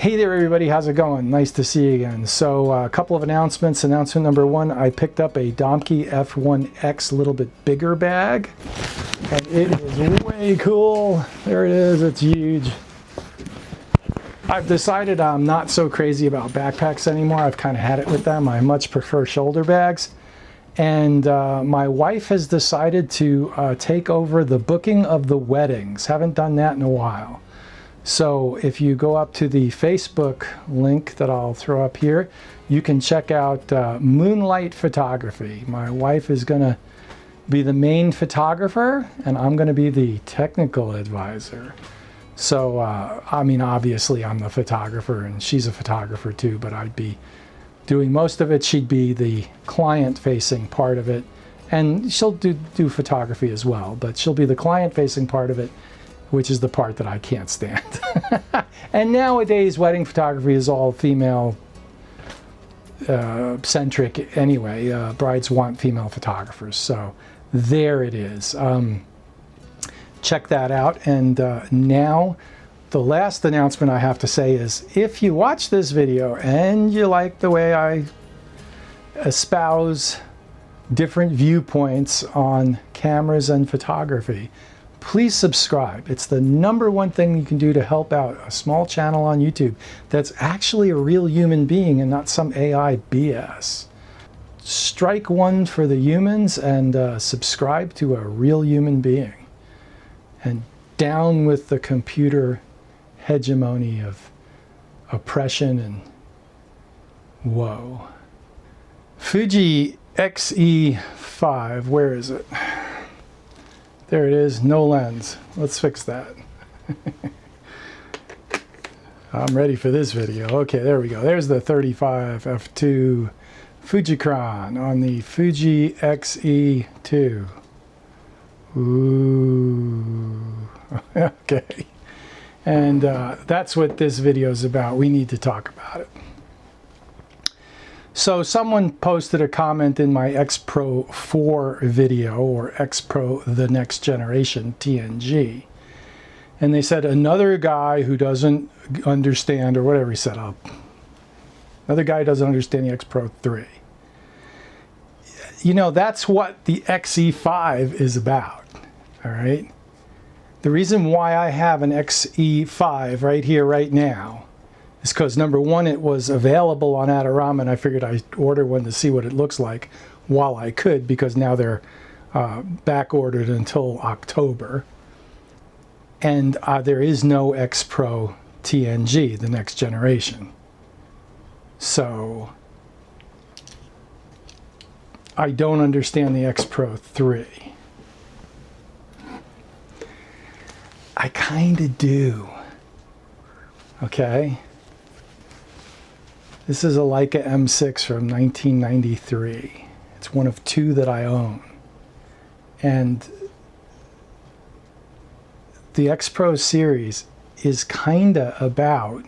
Hey there everybody, how's it going? Nice to see you again. So a couple of announcements. Announcement number one, I picked up a Domke F1X a little bit bigger bag. And it is way cool. There it is, it's huge. I've decided I'm not so crazy about backpacks anymore. I've kind of had it with them. I much prefer shoulder bags. And my wife has decided to take over the booking of the weddings. Haven't done that in a while. So if you go up to the Facebook link that I'll throw up here, you can check out Moonlight Photography. My wife is going to be the main photographer, and I'm going to be the technical advisor. So, I mean, obviously I'm the photographer, and she's a photographer too, but I'd be doing most of it. She'd be the client-facing part of it, and she'll do photography as well, but she'll be the client-facing part of it, which is the part that I can't stand. And nowadays, wedding photography is all female centric anyway. Brides want female photographers, so there it is. Check that out. And now, the last announcement I have to say is, if you watch this video and you like the way I espouse different viewpoints on cameras and photography, please subscribe. It's the #1 thing you can do to help out a small channel on YouTube that's actually a real human being and not some AI BS. Strike one for the humans and subscribe to a real human being. And down with the computer hegemony of oppression and woe. Fuji X-E5, where is it? There it is, no lens. Let's fix that. I'm ready for this video. Okay, there we go. There's the 35 f2 Fujicron on the Fuji X-E2. Ooh, okay. And that's what this video is about. We need to talk about it. So someone posted a comment in my X Pro 4 video, or X Pro the next generation TNG, and they said another guy who doesn't understand, or whatever he said, another guy doesn't understand the X Pro 3. You know, that's what the X-E5 is about, all right? The reason why I have an X-E5 right here, right now, is because #1, it was available on Adorama, and I figured I'd order one to see what it looks like while I could, because now they're back ordered until October. And there is no X Pro TNG, the next generation. So I don't understand the X Pro 3. I kind of do. Okay? This is a Leica M6 from 1993. It's one of 2 that I own. And the X Pro series is kinda about,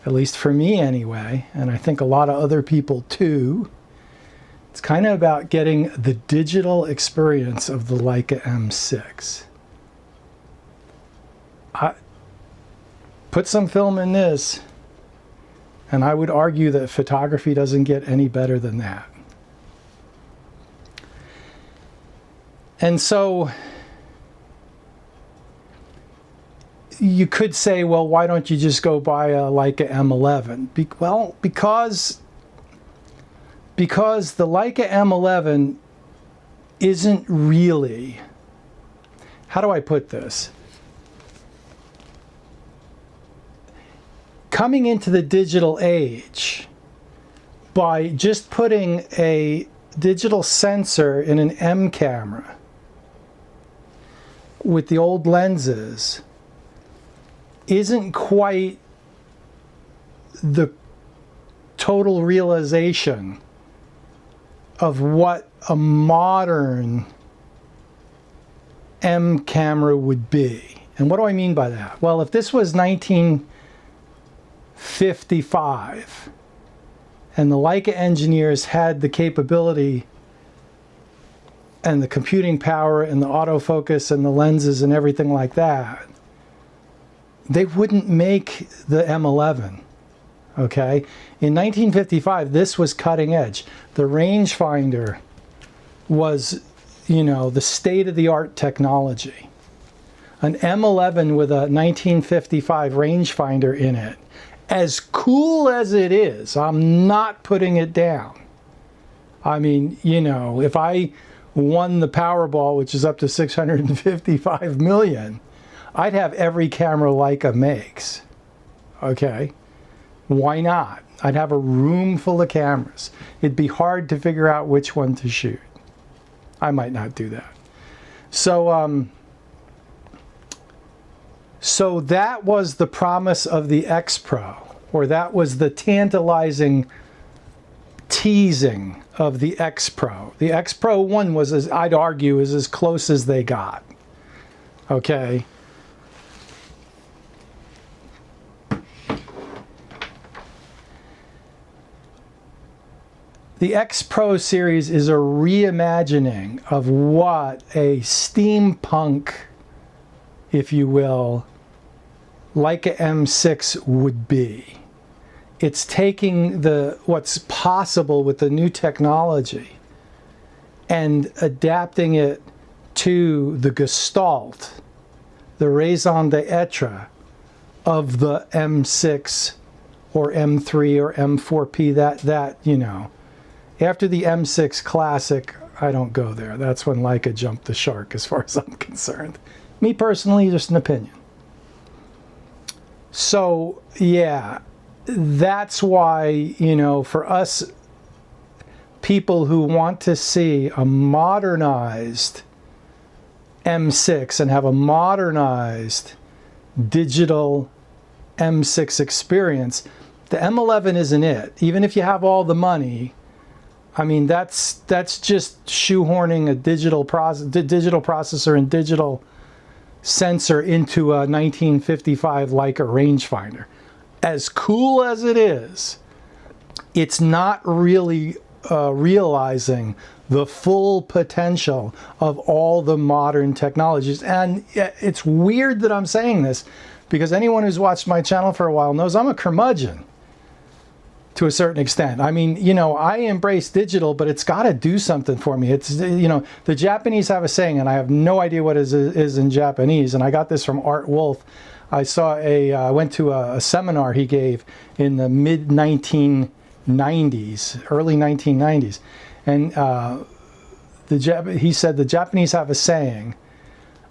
at least for me anyway, and I think a lot of other people too, it's kinda about getting the digital experience of the Leica M6. Put some film in this, and I would argue that photography doesn't get any better than that. And so you could say, well, why don't you just go buy a Leica M11? Well, because the Leica M11 isn't really, how do I put this? Coming into the digital age, by just putting a digital sensor in an M camera with the old lenses, isn't quite the total realization of what a modern M camera would be. And what do I mean by that? Well, if this was 1955 and the Leica engineers had the capability and the computing power and the autofocus and the lenses and everything like that, they wouldn't make the M11. Okay, in 1955, this was cutting edge. The rangefinder was, you know, the state-of-the-art technology. An M11 with a 1955 rangefinder in it, as cool as it is, I'm not putting it down. I mean, you know, if I won the Powerball, which is up to 655 million, I'd have every camera Leica makes. Okay, why not? I'd have a room full of cameras. It'd be hard to figure out which one to shoot. I might not do that. So, so that was the promise of the X Pro, or that was the tantalizing teasing of the X Pro. The X Pro 1 was, as I'd argue, is as close as they got. Okay. The X Pro series is a reimagining of what a steampunk, if you will, Leica M6 would be. It's taking what's possible with the new technology and adapting it to the gestalt, the raison d'etre of the M6 or M3 or M4P, that you know. After the M6 Classic, I don't go there. That's when Leica jumped the shark as far as I'm concerned. Me personally, just an opinion. So, yeah, that's why, you know, for us people who want to see a modernized M6 and have a modernized digital M6 experience, the M11 isn't it. Even if you have all the money, I mean, that's just shoehorning a digital processor and digital sensor into a 1955 Leica rangefinder. As cool as it is, it's not really realizing the full potential of all the modern technologies. And it's weird that I'm saying this, because anyone who's watched my channel for a while knows I'm a curmudgeon to a certain extent. I mean, you know, I embrace digital, but it's got to do something for me. It's, you know, the Japanese have a saying, and I have no idea what it is in Japanese, and I got this from Art Wolf. I saw I went to a seminar he gave in the mid-1990s, early 1990s, and he said the Japanese have a saying,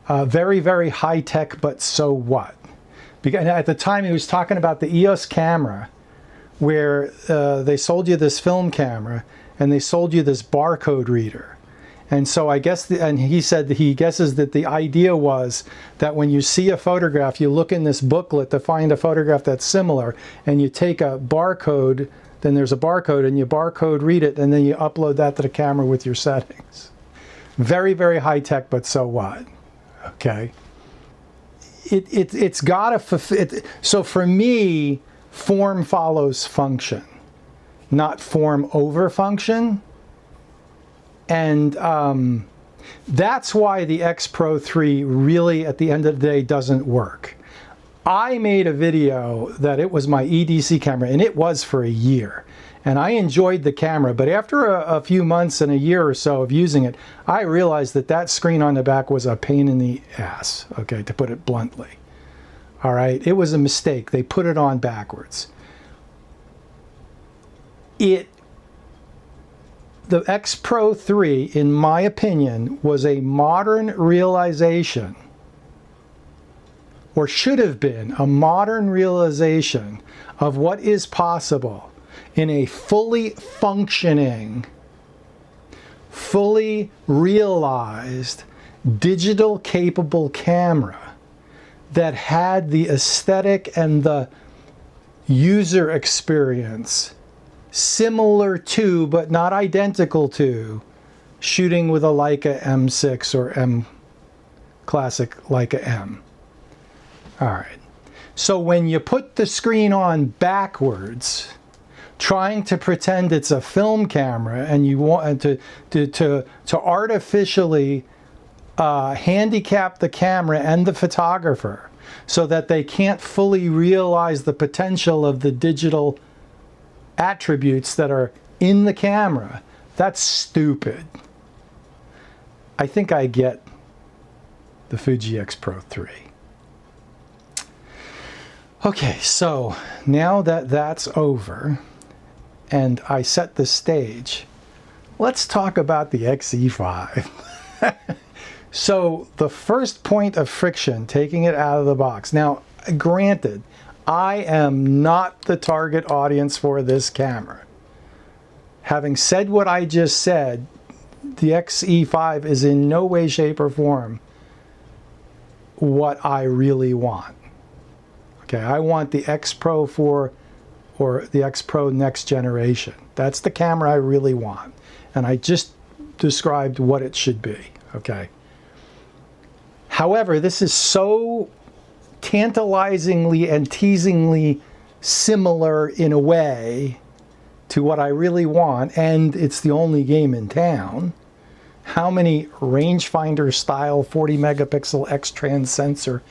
very, very high-tech, but so what? Because at the time he was talking about the EOS camera, where they sold you this film camera and they sold you this barcode reader. And so I guess, and he said that he guesses that the idea was that when you see a photograph, you look in this booklet to find a photograph that's similar, and you take a barcode, then there's a barcode, and you barcode read it, and then you upload that to the camera with your settings. Very, very high tech, but so what? Okay. It's got to fulfill. So for me, form follows function, not form over function. And that's why the X Pro 3 really, at the end of the day, doesn't work. I made a video that it was my EDC camera, and it was for a year. And I enjoyed the camera, but after a few months and a year or so of using it, I realized that that screen on the back was a pain in the ass, okay, to put it bluntly. All right, it was a mistake. They put it on backwards. The X Pro 3, in my opinion, was a modern realization, or should have been a modern realization of what is possible in a fully functioning, fully realized, digital capable camera that had the aesthetic and the user experience similar to, but not identical to, shooting with a Leica M6 or M Classic Leica M. All right. So when you put the screen on backwards, trying to pretend it's a film camera, and you want to artificially handicap the camera and the photographer so that they can't fully realize the potential of the digital attributes that are in the camera. That's stupid. I think I get the Fuji X Pro 3. Okay, so now that that's over and I set the stage, let's talk about the X-E5. So the first point of friction, taking it out of the box. Now, granted, I am not the target audience for this camera. Having said what I just said, the X-E5 is in no way, shape, or form what I really want. Okay, I want the X Pro 4 or the X Pro next generation. That's the camera I really want. And I just described what it should be, okay? However, this is so tantalizingly and teasingly similar in a way to what I really want, and it's the only game in town. How many rangefinder style 40 megapixel X-Trans sensor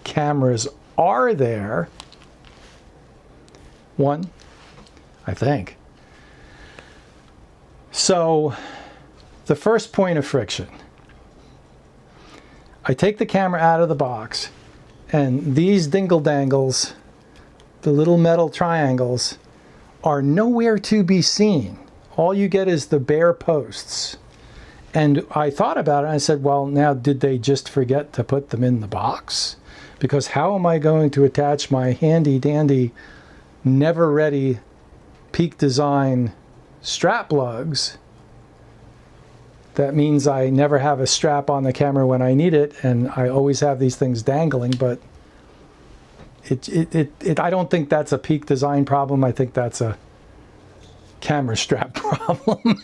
cameras are there? One, I think. So the first point of friction. I take the camera out of the box, and these dingle-dangles, the little metal triangles, are nowhere to be seen. All you get is the bare posts. And I thought about it, and I said, well, now did they just forget to put them in the box? Because how am I going to attach my handy-dandy, never-ready Peak Design strap lugs? That means I never have a strap on the camera when I need it, and I always have these things dangling, but I don't think that's a Peak Design problem. I think that's a camera strap problem.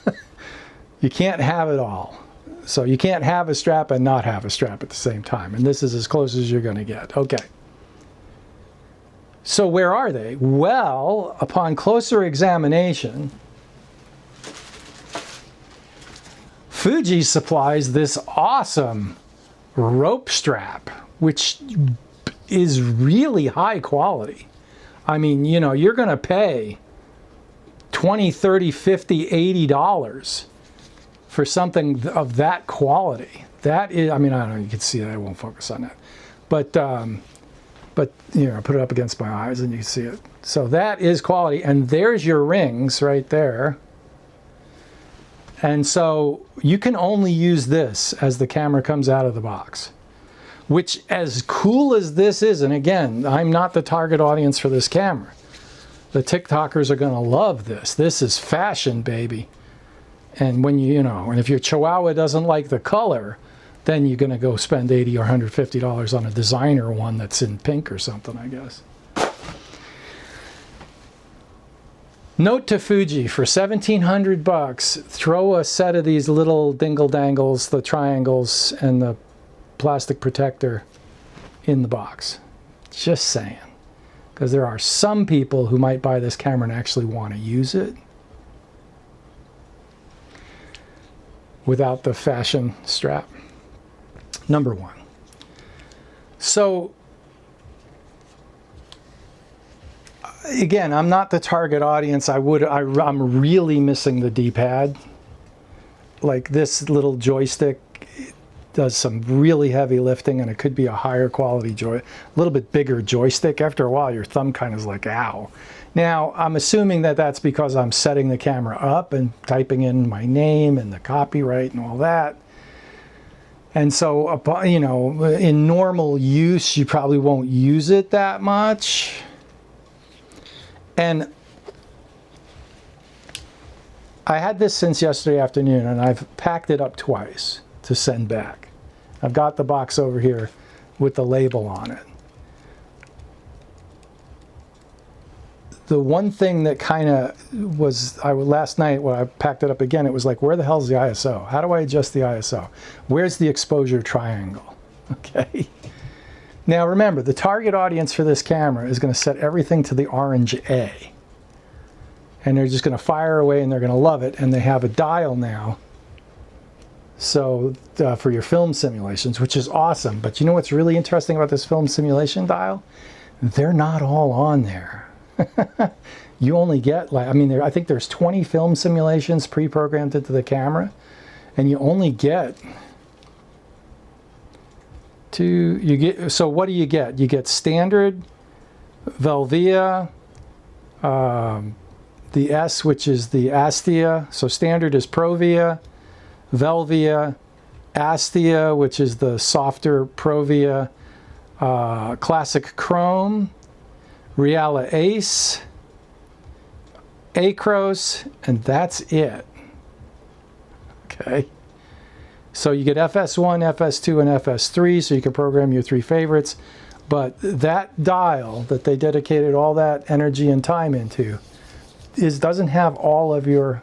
You can't have it all. So you can't have a strap and not have a strap at the same time, and this is as close as you're going to get. Okay. So where are they? Well, upon closer examination, Fuji supplies this awesome rope strap, which is really high quality. I mean, you know, you're going to pay $20, $30, $50, $80 for something of that quality. That is, I mean, I don't know, you can see that, I won't focus on that. But you know, put it up against my eyes and you can see it. So that is quality, and there's your rings right there. And so you can only use this as the camera comes out of the box, which, as cool as this is, and again, I'm not the target audience for this camera. The TikTokers are going to love this. This is fashion, baby. And when you know, and if your Chihuahua doesn't like the color, then you're going to go spend $80 or $150 on a designer one that's in pink or something, I guess. Note to Fuji, for $1,700, throw a set of these little dingle-dangles, the triangles, and the plastic protector in the box. Just saying. Because there are some people who might buy this camera and actually want to use it without the fashion strap. Number one. So, again, I'm not the target audience. I'm really missing the D-pad. Like, this little joystick does some really heavy lifting, and it could be a higher quality a little bit bigger joystick. After a while, your thumb kind of is like, ow. Now, I'm assuming that that's because I'm setting the camera up and typing in my name and the copyright and all that. And so, you know, in normal use, you probably won't use it that much. And I had this since yesterday afternoon, and I've packed it up twice to send back. I've got the box over here with the label on it. The one thing that kind of was, last night when I packed it up again, it was like, where the hell's the ISO? How do I adjust the ISO? Where's the exposure triangle? Okay. Now remember, the target audience for this camera is going to set everything to the orange A. And they're just going to fire away and they're going to love it. And they have a dial now So for your film simulations, which is awesome. But you know what's really interesting about this film simulation dial? They're not all on there. You only get, like, I mean, I think there's 20 film simulations pre-programmed into the camera, and you only get so what do you get? You get standard, Velvia, the S, which is the Astia. So standard is Provia, Velvia, Astia, which is the softer Provia, Classic Chrome, Reala Ace, Acros, and that's it. Okay. So you get FS1, FS2, and FS3, so you can program your 3 favorites. But that dial that they dedicated all that energy and time into doesn't have all of your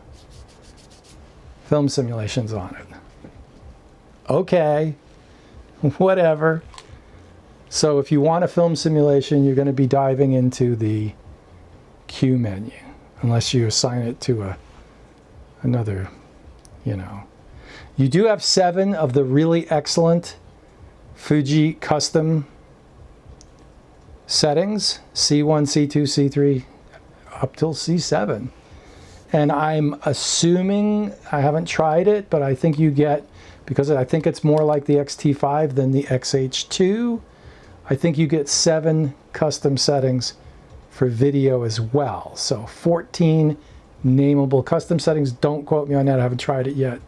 film simulations on it. Okay, whatever. So if you want a film simulation, you're going to be diving into the Q menu, unless you assign it to another, you know. You do have 7 of the really excellent Fuji custom settings, C1, C2, C3, up till C7. And I'm assuming, I haven't tried it, but I think you get, because I think it's more like the X-T5 than the XH2, I think you get 7 custom settings for video as well. So 14 nameable custom settings. Don't quote me on that, I haven't tried it yet.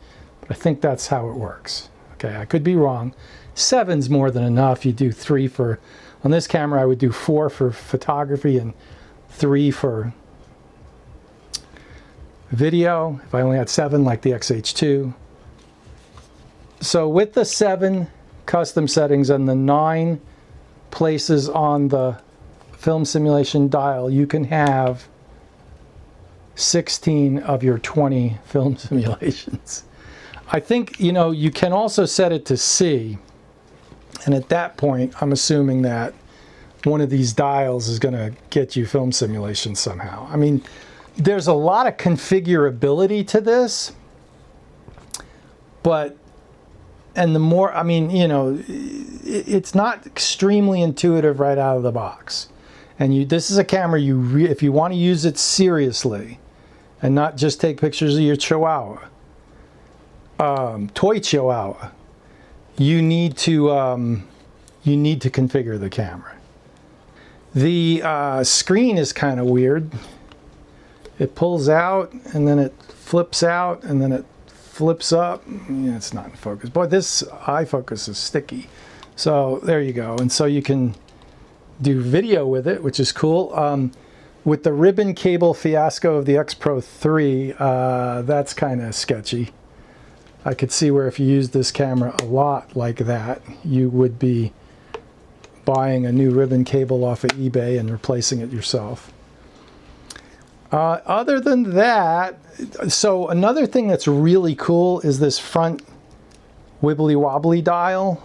I think that's how it works. Okay, I could be wrong. 7's more than enough. You do 3 for, on this camera I would do 4 for photography and 3 for video, if I only had 7 like the XH2. So with the 7 custom settings and the 9 places on the film simulation dial, you can have 16 of your 20 film simulations. I think, you know, you can also set it to C, and at that point I'm assuming that one of these dials is going to get you film simulations somehow. I mean, there's a lot of configurability to this, but, and the more, I mean, you know, it's not extremely intuitive right out of the box. And this is a camera if you want to use it seriously and not just take pictures of your Chihuahua, toy Chihuahua, you need to configure the camera. The screen is kind of weird. It pulls out and then it flips out and then it flips up. Yeah, it's not in focus. Boy, this eye focus is sticky. So there you go. And so you can do video with it, which is cool. With the ribbon cable fiasco of the X Pro 3, that's kind of sketchy. I could see where if you used this camera a lot like that, you would be buying a new ribbon cable off of eBay and replacing it yourself. Other than that, so another thing that's really cool is this front wibbly wobbly dial.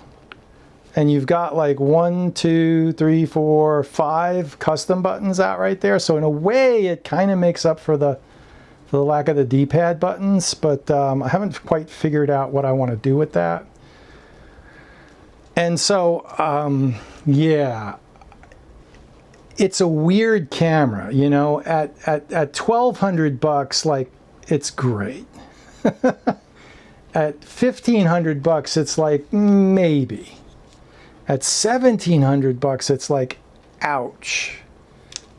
And you've got like 1, 2, 3, 4, 5 custom buttons out right there. So in a way, it kind of makes up for the lack of the D-pad buttons, but I haven't quite figured out what I want to do with that. And so, yeah, it's a weird camera, you know. At $1,200, like, it's great. At $1,500, it's like maybe. At $1,700, it's like, ouch.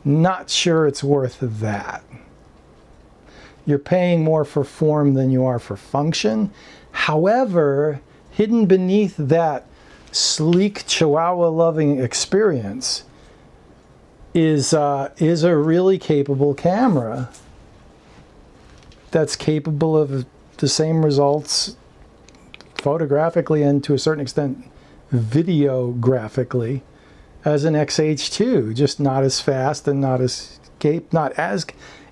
Not sure it's worth that. You're paying more for form than you are for function. However, hidden beneath that sleek Chihuahua-loving experience is a really capable camera that's capable of the same results photographically and to a certain extent videographically as an XH2, just not as fast and not as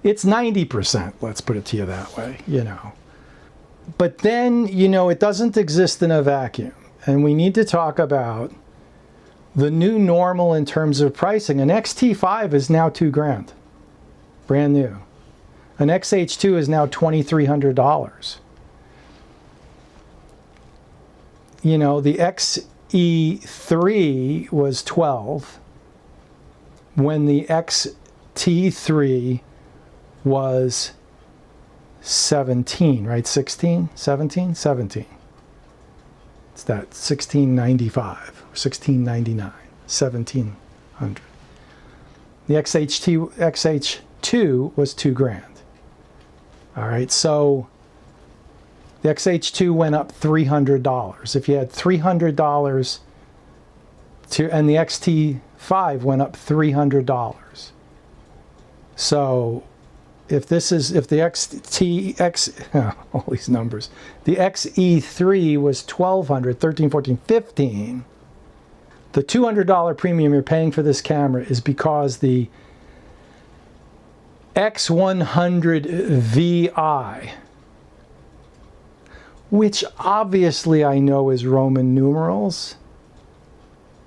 it's 90%, let's put it to you that way, you know. But then, you know, it doesn't exist in a vacuum, and we need to talk about the new normal in terms of pricing. An X-T5 is now $2,000, brand new. An XH2 is now $2,300. you know, the X-E3 was 12 when the X-T3 was 17, right? 16, 17, 17. It's that 1695 or 1699, 1700. The XH2 was $2,000. All right, so the XH2 went up $300. If you had $300 and the X-T5 went up $300. So if the all these numbers, the X-E3 was $1,200, $13, $14, $15. The $200 premium you're paying for this camera is because the X100VI, which obviously I know is Roman numerals,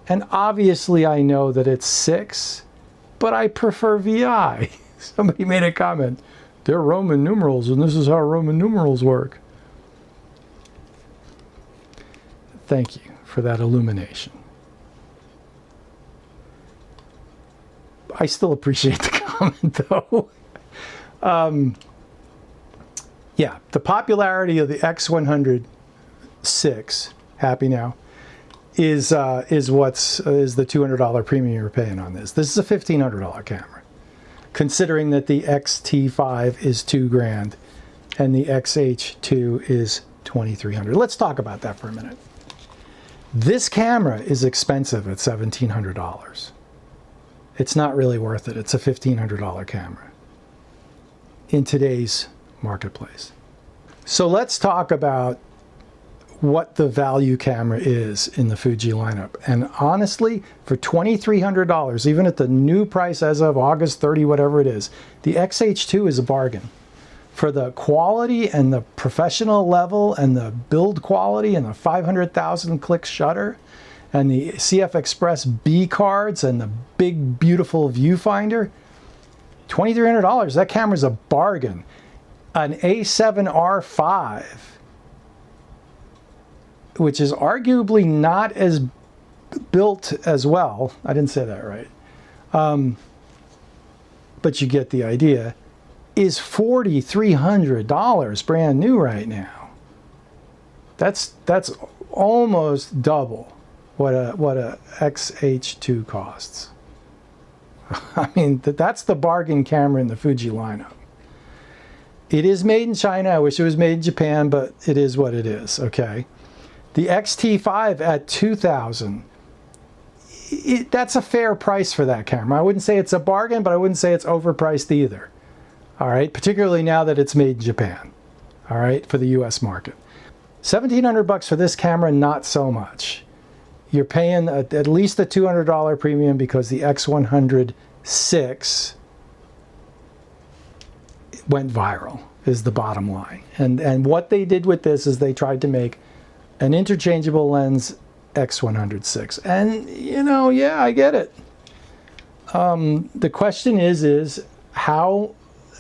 and obviously I know that it's 6, but I prefer VI. Somebody made a comment, they're Roman numerals and this is how Roman numerals work. Thank you for that illumination. I still appreciate the comment though. Yeah, the popularity of the X100VI, happy now, is the $200 premium you're paying on this. This is a $1,500 camera, considering that the X-T5 is $2,000 and the XH2 is $2,300. Let's talk about that for a minute. This camera is expensive at $1,700. It's not really worth it. It's a $1,500 camera in today's marketplace. So let's talk about what the value camera is in the Fuji lineup. And honestly, for $2,300, even at the new price as of August 30, whatever it is, the XH2 is a bargain. For the quality and the professional level and the build quality and the 500,000 click shutter and the CF Express B cards and the big, beautiful viewfinder, $2,300, that camera's a bargain. An A7R5, which is arguably not as built as well, I didn't say that right, but you get the idea, is $4,300 brand new right now. That's almost double what a XH2 costs. I mean, that's the bargain camera in the Fuji lineup. It is made in China. I wish it was made in Japan, but it is what it is, okay? The X-T5 at $2,000, that's a fair price for that camera. I wouldn't say it's a bargain, but I wouldn't say it's overpriced either. All right, particularly now that it's made in Japan, all right, for the US market. $1,700 for this camera, not so much. You're paying at least a $200 premium because the X100VI went viral, is the bottom line. And what they did with this is they tried to make an interchangeable lens X100VI. And, you know, yeah, I get it. The question is how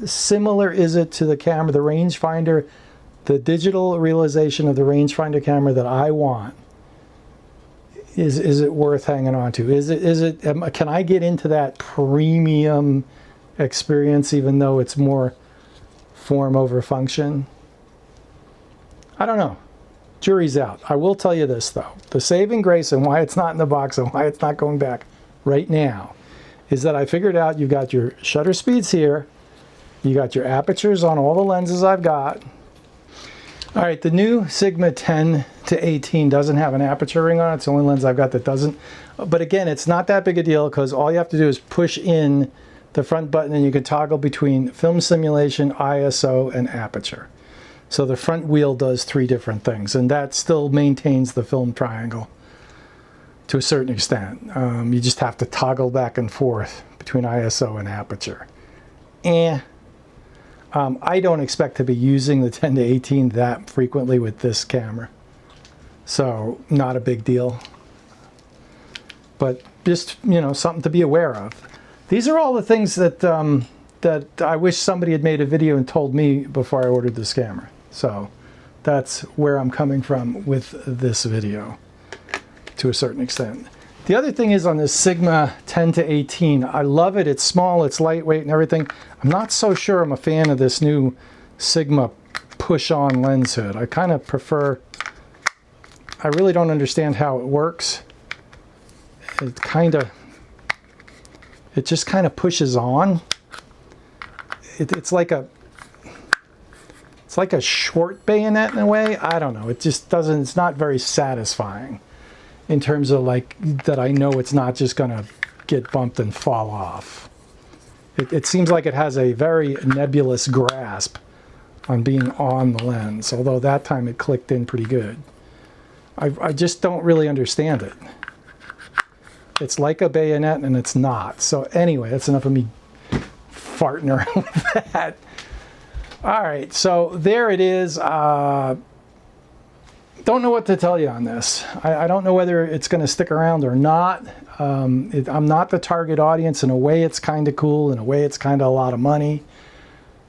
similar is it to the camera, the rangefinder, the digital realization of the rangefinder camera that I want? Is it worth hanging on to? Can I get into that premium experience even though it's more form over function? I don't know. Jury's out. I will tell you this though. The saving grace and why it's not in the box and why it's not going back right now is that I figured out you've got your shutter speeds here. You got your apertures on all the lenses I've got. All right, the new Sigma 10 to 18 doesn't have an aperture ring on it. It's the only lens I've got that doesn't. But again, it's not that big a deal because all you have to do is push in the front button and you can toggle between film simulation, ISO, and aperture. So the front wheel does 3 different things, and that still maintains the film triangle to a certain extent. You just have to toggle back and forth between ISO and aperture. I don't expect to be using the 10 to 18 that frequently with this camera. So not a big deal. But just, you know, something to be aware of. These are all the things that, that I wish somebody had made a video and told me before I ordered this camera. So That's where I'm coming from with this video to a certain extent. The other thing is on this Sigma 10 to 18, I love it. It's small, it's lightweight and everything. I'm not so sure I'm a fan of this new Sigma push-on lens hood. I kind of prefer, I really don't understand how it works. It just kind of pushes on. It's like a short bayonet in a way. I don't know. It just doesn't, it's not very satisfying in terms of like that I know it's not just going to get bumped and fall off. It seems like it has a very nebulous grasp on being on the lens, although that time it clicked in pretty good. I just don't really understand it. It's like a bayonet and it's not. So anyway, that's enough of me farting around with that. All right, so there it is. Don't know what to tell you on this. I don't know whether it's going to stick around or not. I'm not the target audience. In a way, it's kind of cool. In a way, it's kind of a lot of money.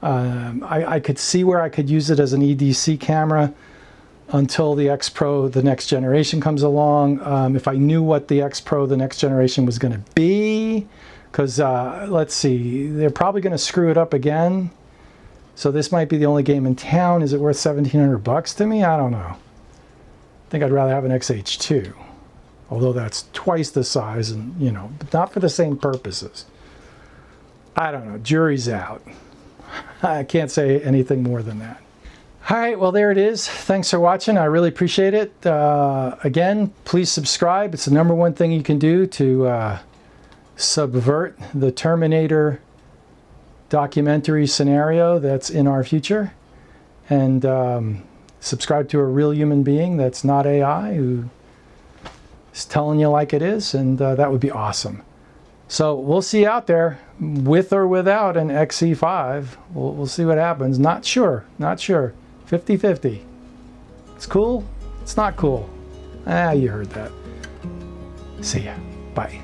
I could see where I could use it as an EDC camera until the X Pro, the next generation, comes along. If I knew what the X Pro, the next generation, was going to be, because let's see, they're probably going to screw it up again. So this might be the only game in town. Is it worth $1,700 to me? I don't know. I think I'd rather have an XH2, although that's twice the size and, you know, but not for the same purposes. I don't know. Jury's out. I can't say anything more than that. All right, well, there it is. Thanks for watching. I really appreciate it. Again, please subscribe. It's the #1 thing you can do to subvert the Terminator documentary scenario that's in our future. And subscribe to a real human being that's not AI, who is telling you like it is, and that would be awesome. So we'll see you out there, with or without an X-E5. We'll see what happens. Not sure. 50-50. It's cool. It's not cool. You heard that. See ya. Bye.